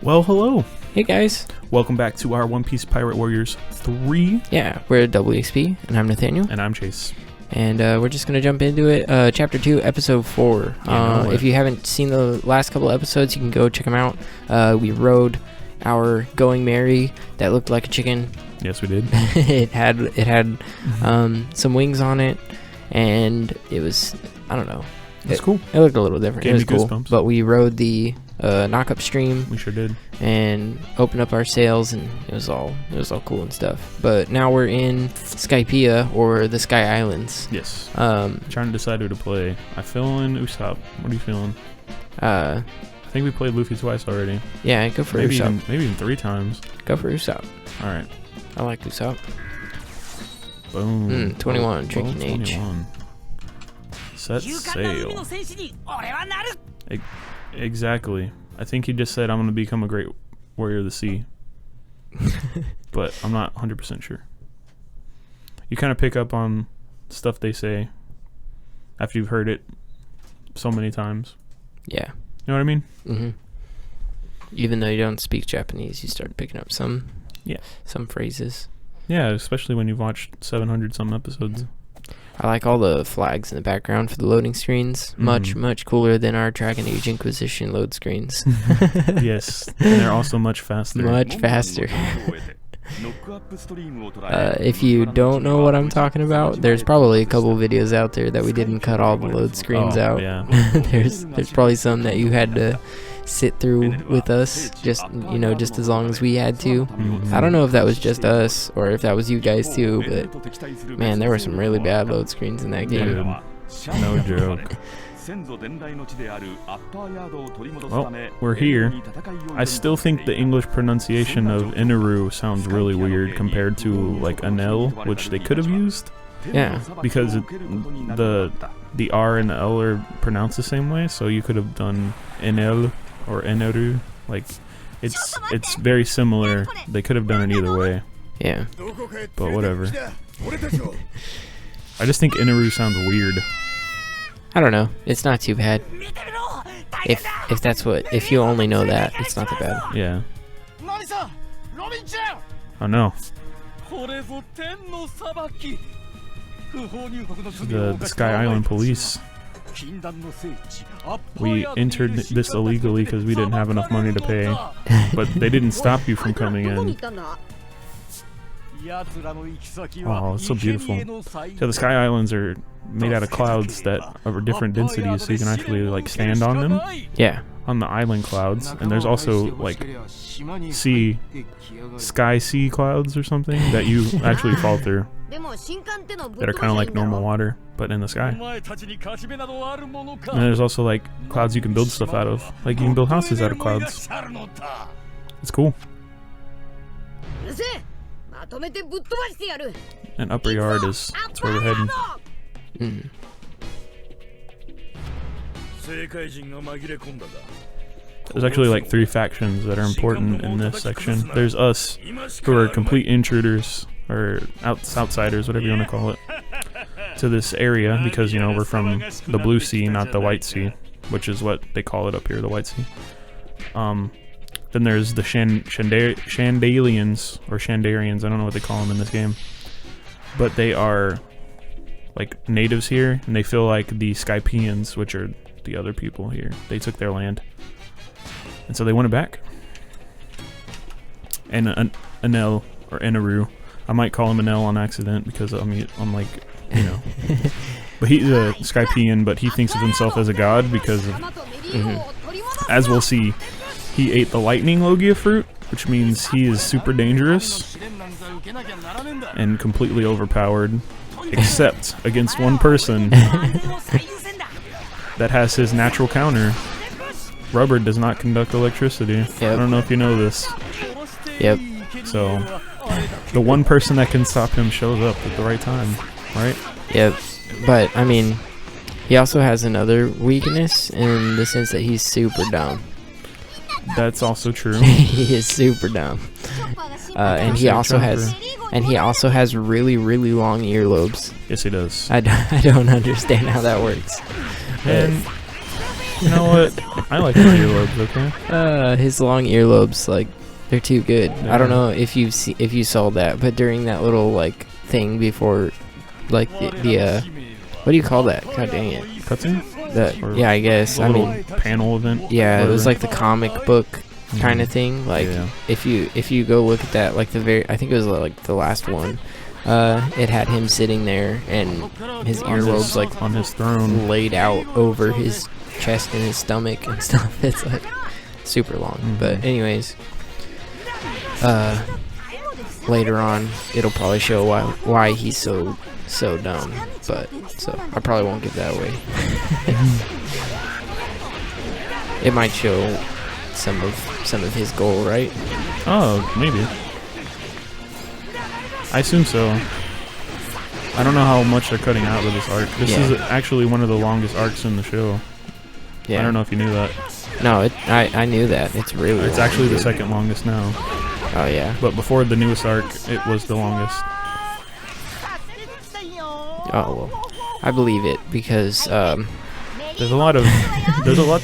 Well, hello. Hey guys. Welcome back to our One Piece Pirate Warriors 3. Yeah, we're WXP, and I'm Nathaniel. And I'm Chase. And we're just going to jump into it. Chapter 2, Episode 4. If you haven't seen the last couple episodes, you can go check them out. We rode our Going Merry that looked like a chicken. Yes, we did. it had some wings on it, and it was, I don't know. It's cool. It looked a little different. Gave it was me cool. goosebumps. But we rode the knock-up stream. We sure did. And opened up our sails, and it was all cool and stuff. But now we're in Skypiea, or the Sky Islands. Yes. Trying to decide who to play. I feel in Usopp. What are you feeling? I think we played Luffy twice already. Yeah, go for Usopp. Maybe even 3 times. Go for Usopp. All right. I like Usopp. Boom. 21, Drinking Age. 21. Set sail. Exactly. I think he just said, I'm going to become a great warrior of the sea. But I'm not 100% sure. You kind of pick up on stuff they say after you've heard it so many times. Yeah. You know what I mean? Mm-hmm. Even though you don't speak Japanese, you start picking up some phrases. Yeah, especially when you've watched 700 some episodes. Mm-hmm. I like all the flags in the background for the loading screens. Much cooler than our Dragon Age Inquisition load screens. Yes, and they're also much faster. Much faster. If you don't know what I'm talking about, there's probably a couple videos out there that we didn't cut all the load screens out. Yeah. There's probably some that you had to sit through with us, just as long as we had to. I don't know if that was just us or if that was you guys too, but man, there were some really bad load screens in that game. Dude, no joke. Well, we're here. I still think the English pronunciation of Inaru sounds really weird compared to like Anel, which they could have used. Yeah, because the R and the L are pronounced the same way, so you could have done Enel or Eneru. Like, it's very similar. They could have done it either way. Yeah. But whatever. I just think Inaru sounds weird. I don't know. It's not too bad. If you only know that, it's not that bad. Yeah. Oh no. The Sky Island police. We entered this illegally because we didn't have enough money to pay, but they didn't stop you from coming in. Oh, it's so beautiful. So the Sky Islands are made out of clouds that are different densities, so you can actually like stand on them. Yeah. On the island clouds, and there's also like sky sea clouds or something that you actually fall through, that are kind of like normal water but in the sky. And there's also like clouds you can build stuff out of, like you can build houses out of clouds. It's cool. And Upper Yard is that's where we're heading. There's actually like 3 factions that are important in this section. There's us, who are complete intruders, or outsiders, whatever you want to call it, to this area, because, you know, we're from the Blue Sea, not the White Sea, which is what they call it up here, the White Sea. Then there's the Chandalians, or Shandarians, I don't know what they call them in this game. But they are like natives here, and they feel like the Skypians, which are the other people here. They took their land, and so they want it back. And Anel, or Inaru, I might call him Anel on accident because I'm like, you know. But he's a Skypian, but he thinks of himself as a god because of, as we'll see, he ate the lightning Logia fruit, which means he is super dangerous and completely overpowered, except against one person that has his natural counter. Rubber does not conduct electricity. Yep. I don't know if you know this. Yep. So, the one person that can stop him shows up at the right time, right? Yep. But, I mean, he also has another weakness in the sense that he's super dumb. That's also true. He is super dumb. And he also has really, really long earlobes. Yes, he does. I don't understand how that works. And You know what? I like my earlobes. Okay. His long earlobes, like, they're too good. Yeah. I don't know if you saw that, but during that little like thing before, like the what do you call that? God dang it. Cutscene? Yeah, I guess. I little mean, panel event. yeah, it was whatever. like the comic book kind of thing. Like, Yeah. if you go look at that, like I think it was like the last one. It had him sitting there and his earlobes like on his throne. laid out over his chest and his stomach and stuff. It's like super long. But anyways, later on it'll probably show why he's so dumb. But so I probably won't give that away. It might show some of his goal, right? Oh, maybe. I assume so. I don't know how much they're cutting out with this arc. This is actually one of the longest arcs in the show. Yeah. I don't know if you knew that. No, I knew that. It's really It's long, actually the dude. second longest now. Oh yeah. But before the newest arc, it was the longest. Oh well, I believe it because There's a lot to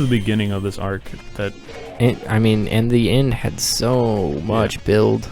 the beginning of this arc that. And the end had so much build,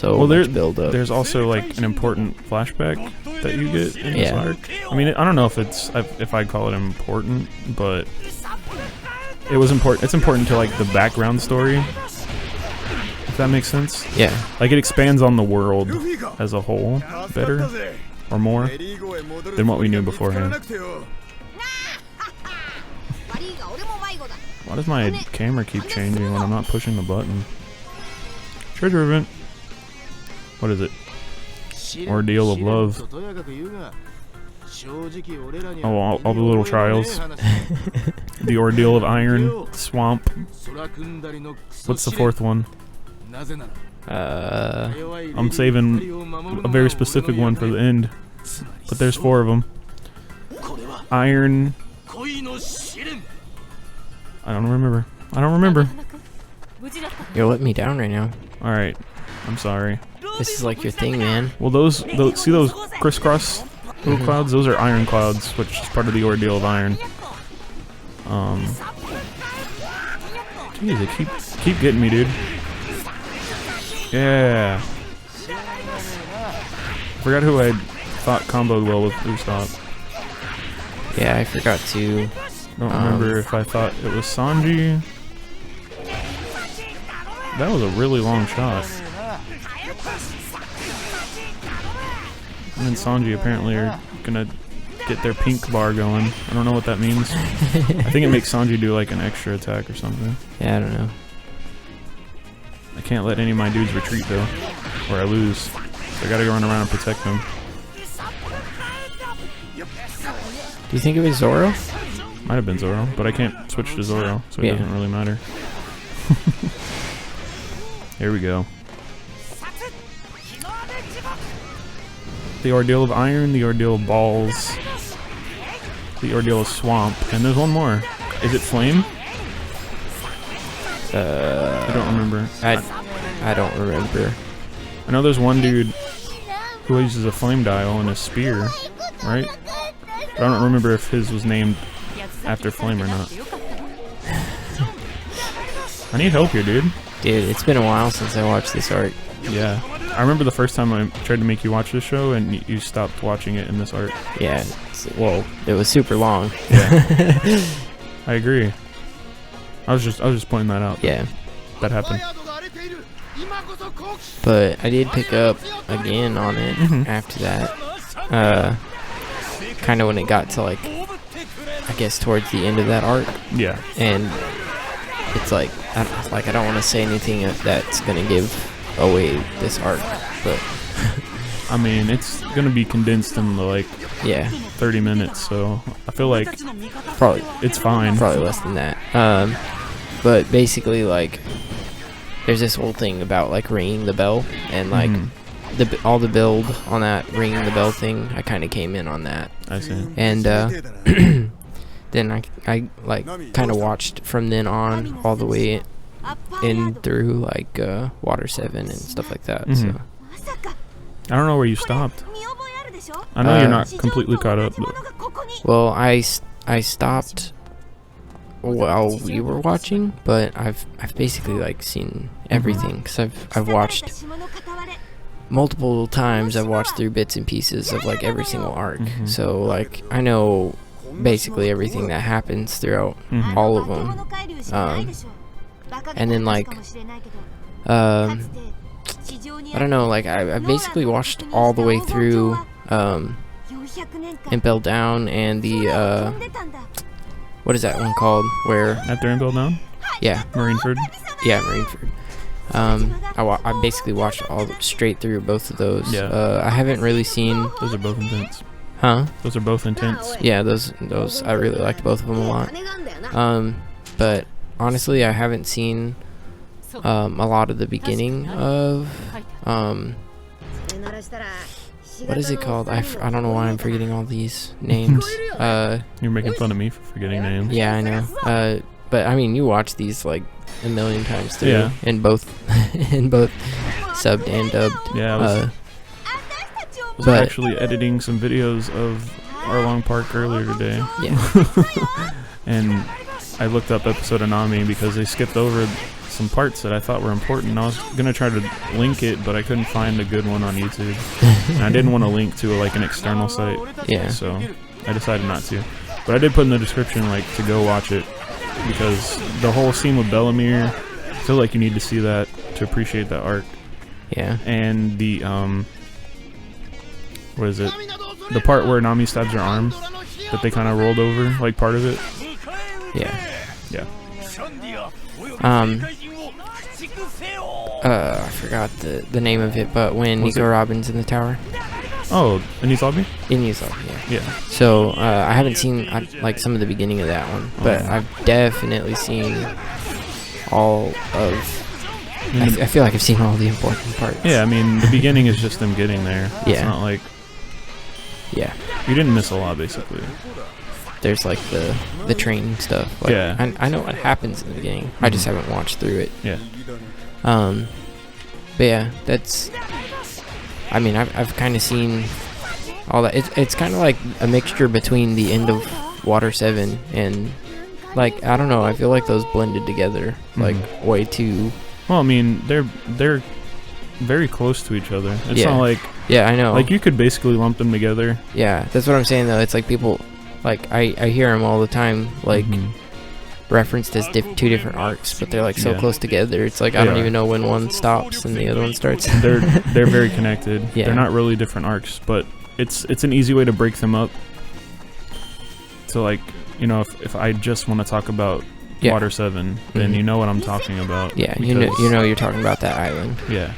much build up. There's also like an important flashback that you get in this Yeah. arc. I mean, I don't know if I'd call it important, but it was important. It's important to like the background story, if that makes sense. Yeah. Like it expands on the world as a whole better or more than what we knew beforehand. Why does my camera keep changing when I'm not pushing the button? Treasure event. What is it? Ordeal of love. Oh, all the little trials. The ordeal of iron. Swamp. What's the fourth one? I'm saving a very specific one for the end. But there's 4 of them. Iron. I don't remember. You're letting me down right now. Alright. I'm sorry. This is like your thing, man. Well, see those crisscross little clouds? Those are iron clouds, which is part of the ordeal of iron. Jeez, they keep getting me, dude. Yeah. Forgot who I thought comboed well with Usopp. Yeah, I forgot to. Don't remember if I thought it was Sanji. That was a really long shot. And then Sanji apparently are gonna get their pink bar going. I don't know what that means. I think it makes Sanji do like an extra attack or something. Yeah, I don't know. I can't let any of my dudes retreat though, or I lose. So I gotta go run around and protect them. Do you think it was Zoro? Might have been Zoro, but I can't switch to Zoro, so it doesn't really matter. Here we go. The ordeal of iron, the ordeal of balls, the ordeal of swamp, and there's one more. Is it flame? I don't remember. I don't remember. I know there's one dude who uses a flame dial and a spear, right? But I don't remember if his was named after flame or not. I need help here, dude. Dude, it's been a while since I watched this arc. Yeah. I remember the first time I tried to make you watch this show and you stopped watching it in this arc. Yeah, well, it was super long. Yeah. I agree. I was just pointing that out. Yeah. That happened. But I did pick up again on it after that. Kind of when it got to like, I guess towards the end of that arc. Yeah. And it's like I don't want to say anything that's gonna give away this arc, but I mean, it's gonna be condensed in like 30 minutes, so I feel like probably it's fine. Probably less than that. But basically, like, there's this whole thing about like ringing the bell and like all the build on that ringing the bell thing. I kind of came in on that. I see. And then I like kind of watched from then on all the way in through like Water 7 and stuff like that. So I don't know where you stopped. I know you're not completely caught up, but well, I stopped while we were watching, but I've basically like seen everything because I've watched multiple times. I've watched through bits and pieces of like every single arc, so like I know basically everything that happens throughout all of them. And then like I don't know, like I basically watched all the way through Impel Down and the what is that one called where After Impel Down? yeah, Marineford? yeah, Marineford. I basically watched all straight through both of those. Yeah. I haven't really seen. Those are both intense. Huh? Those are both intense. Yeah, those I really liked both of them a lot. But honestly, I haven't seen a lot of the beginning of what is it called? I don't know why I'm forgetting all these names. You're making fun of me for forgetting names. Yeah, I know. But I mean, you watch these like a million times too. Yeah. In both in both subbed and dubbed. Yeah, I was but actually editing some videos of Arlong Park earlier today. yeah. And I looked up episode of Nami because they skipped over some parts that I thought were important. I was gonna try to link it, but I couldn't find a good one on YouTube, and I didn't want to link to like an external site. Yeah. So I decided not to. But I did put in the description like to go watch it because the whole scene with Bellamere, I feel like you need to see that to appreciate that arc. Yeah. And the what is it? The part where Nami stabs her arm that they kind of rolled over, like part of it. Yeah. Yeah. I forgot the name of it, but when Was Nico it? Robin's in the tower. Oh, Enies Lobby? Yeah. Yeah. So I haven't seen like some of the beginning of that one, but I've definitely seen all of. I feel like I've seen all the important parts. Yeah, I mean, the beginning is just them getting there. Yeah. It's not like Yeah. you didn't miss a lot, basically. There's like the training stuff. Like, Yeah. I know what happens in the beginning. I just haven't watched through it. Yeah. But yeah, that's. I mean, I've kind of seen all that. It's kind of like a mixture between the end of Water 7 and like I don't know. I feel like those blended together like way too. Well, I mean, they're very close to each other. It's Yeah. not like Yeah, I know. like you could basically lump them together. Yeah, that's what I'm saying though. It's like people like I hear them all the time like referenced as two different arcs, but they're like so Yeah. close together. It's like I They don't are. even know when one stops and the other one starts. They're very connected. Yeah. They're not really different arcs, but it's an easy way to break them up. So like, you know, if I just want to talk about Yeah. Water 7, then you know what I'm talking about. Yeah, because- you know you're talking about that island. Yeah.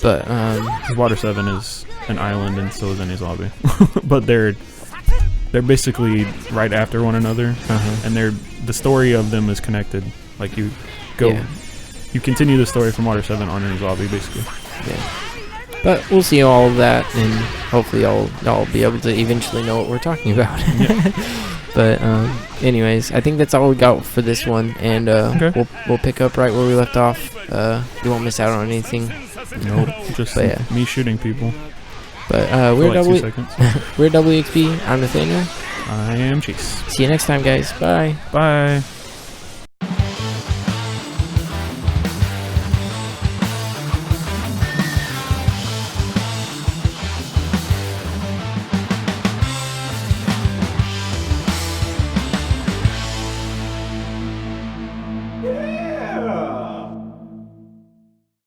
But 'Cause Water 7 is an island and so is Enies Lobby. But they're basically right after one another, and the story of them is connected. Like you go, Yeah. you continue the story from Water 7 on Enies Lobby, basically. yeah. But we'll see all of that, and hopefully y'all be able to eventually know what we're talking about. But anyways, I think that's all we got for this one, and Okay. we'll pick up right where we left off. You won't miss out on anything. Nope, just But yeah. me shooting people But for we're like 2 W seconds. we're WXP. I'm Nathaniel. I am Chase. See you next time, guys. Bye. Bye.